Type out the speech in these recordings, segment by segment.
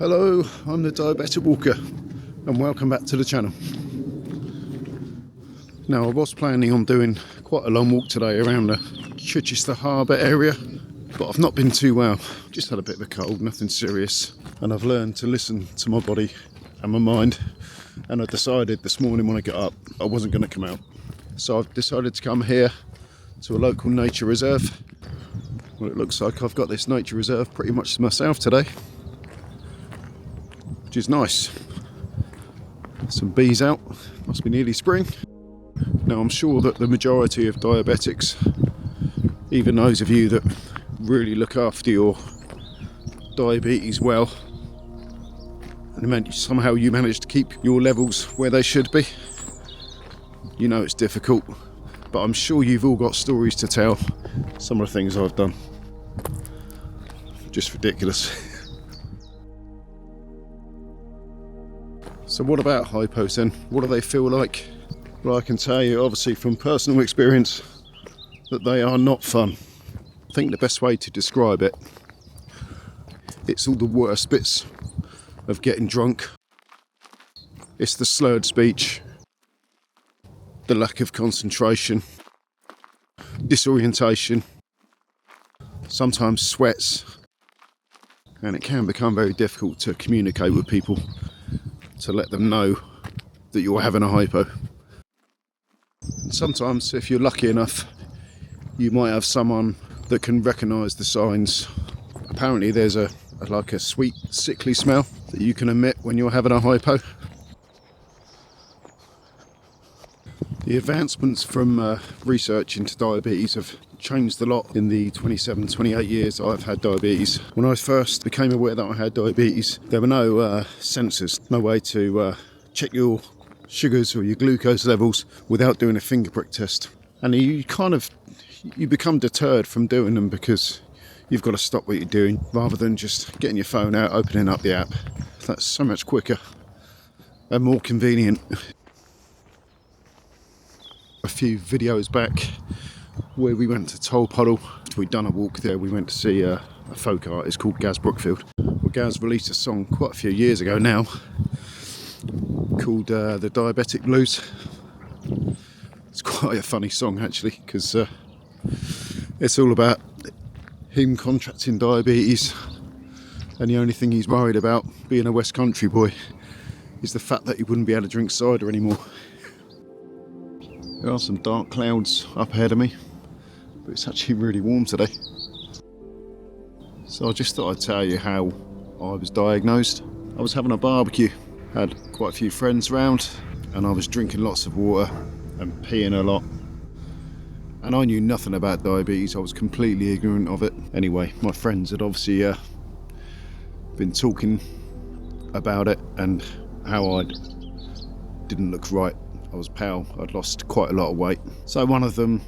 Hello, I'm the Diabetic Walker and welcome back to the channel. Now, I was planning on doing quite a long walk today around the Chichester Harbour area, but I've not been too well. Just had a bit of a cold, nothing serious, and I've learned to listen to my body and my mind, and I decided this morning when I got up I wasn't going to come out. So I've decided to come here to a local nature reserve. Well, it looks like I've got this nature reserve pretty much to myself today, which is nice. Some bees out, must be nearly spring. Now, I'm sure that the majority of diabetics, even those of you that really look after your diabetes well, and somehow you manage to keep your levels where they should be, you know it's difficult, but I'm sure you've all got stories to tell. Some of the things I've done, just ridiculous. So what about hypos then? What do they feel like? Well, I can tell you, obviously from personal experience, that they are not fun. I think the best way to describe it, it's all the worst bits of getting drunk. It's the slurred speech, the lack of concentration, disorientation, sometimes sweats, and it can become very difficult to communicate with people, to let them know that you're having a hypo. And sometimes, if you're lucky enough, you might have someone that can recognise the signs. Apparently there's a sweet, sickly smell that you can emit when you're having a hypo. The advancements from research into diabetes have changed a lot in the 27, 28 years I've had diabetes. When I first became aware that I had diabetes, there were no sensors, no way to check your sugars or your glucose levels without doing a finger prick test. And you become deterred from doing them because you've got to stop what you're doing rather than just getting your phone out, opening up the app. That's so much quicker and more convenient. A few videos back where we went to Tolpuddle, we'd done a walk there, we went to see a folk artist called Gaz Brookfield. Well, Gaz released a song quite a few years ago now called The Diabetic Blues. It's quite a funny song actually, because it's all about him contracting diabetes, and the only thing he's worried about, being a West Country boy, is the fact that he wouldn't be able to drink cider anymore. There are some dark clouds up ahead of me, but it's actually really warm today. So I just thought I'd tell you how I was diagnosed. I was having a barbecue, had quite a few friends around, and I was drinking lots of water and peeing a lot. And I knew nothing about diabetes, I was completely ignorant of it. Anyway, my friends had obviously been talking about it and how I didn't look right. I was pale, I'd lost quite a lot of weight. So one of them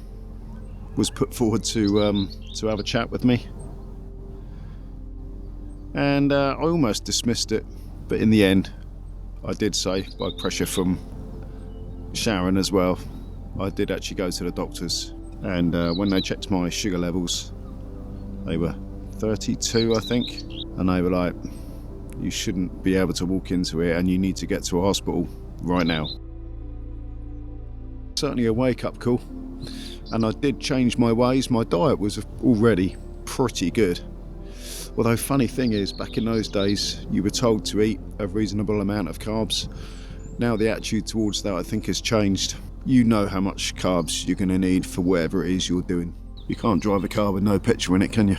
was put forward to have a chat with me. And I almost dismissed it, but in the end, I did say, by pressure from Sharon as well, I did actually go to the doctors. And when they checked my sugar levels, they were 32, I think. And they were like, you shouldn't be able to walk into it and you need to get to a hospital right now. Certainly a wake-up call, and I did change my ways. My diet was already pretty good, although funny thing is, back in those days you were told to eat a reasonable amount of carbs. Now the attitude towards that, I think, has changed. You know how much carbs you're going to need for whatever it is you're doing. You can't drive a car with no petrol in it, can you?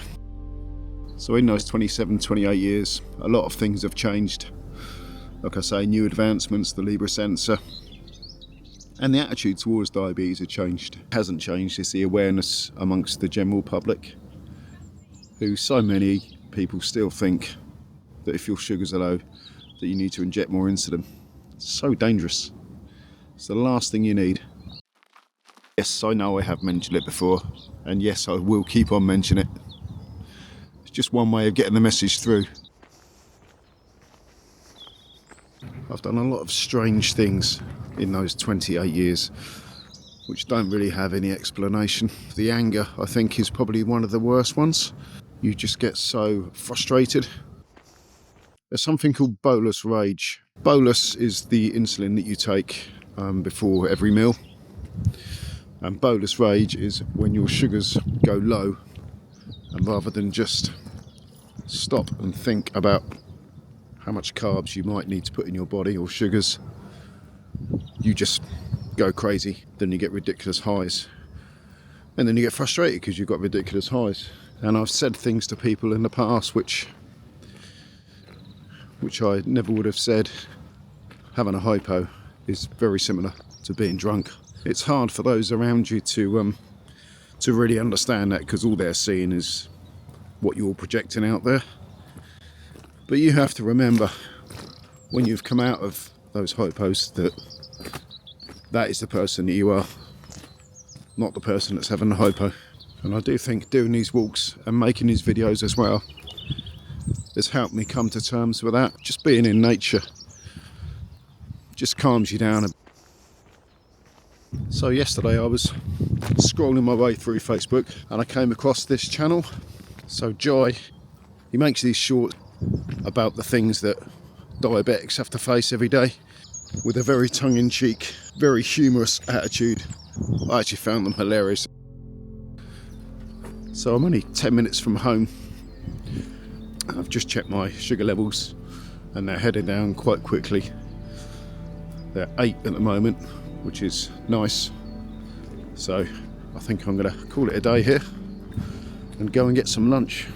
So in those 27, 28 years, a lot of things have changed. Like I say, new advancements, the Libra sensor, and the attitude towards diabetes has changed. It hasn't changed, it's the awareness amongst the general public, who so many people still think that if your sugars are low, that you need to inject more insulin. It's so dangerous. It's the last thing you need. Yes, I know I have mentioned it before, and yes, I will keep on mentioning it. It's just one way of getting the message through. I've done a lot of strange things in those 28 years, which don't really have any explanation. The anger, I think, is probably one of the worst ones. You just get so frustrated. There's something called bolus rage. Bolus is the insulin that you take before every meal. And bolus rage is when your sugars go low, and rather than just stop and think about how much carbs you might need to put in your body or sugars, you just go crazy. Then you get ridiculous highs, and then you get frustrated because you've got ridiculous highs. And I've said things to people in the past which I never would have said. Having a hypo is very similar to being drunk. It's hard for those around you to really understand that, because all they're seeing is what you're projecting out there. But you have to remember, when you've come out of those hypos, that is the person that you are, not the person that's having the hypo. And I do think doing these walks and making these videos as well has helped me come to terms with that. Just being in nature just calms you down. So yesterday I was scrolling my way through Facebook and I came across this channel. So Joy, he makes these shorts about the things that diabetics have to face every day with a very tongue-in-cheek, very humorous attitude. I actually found them hilarious. So I'm only 10 minutes from home. I've just checked my sugar levels and they're heading down quite quickly. They're 8 at the moment, which is nice. So I think I'm going to call it a day here and go and get some lunch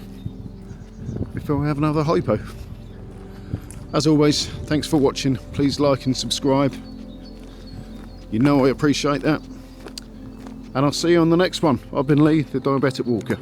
before I have another hypo. As always, thanks for watching. Please like and subscribe. You know I appreciate that. And I'll see you on the next one. I've been Lee, the Diabetic Walker.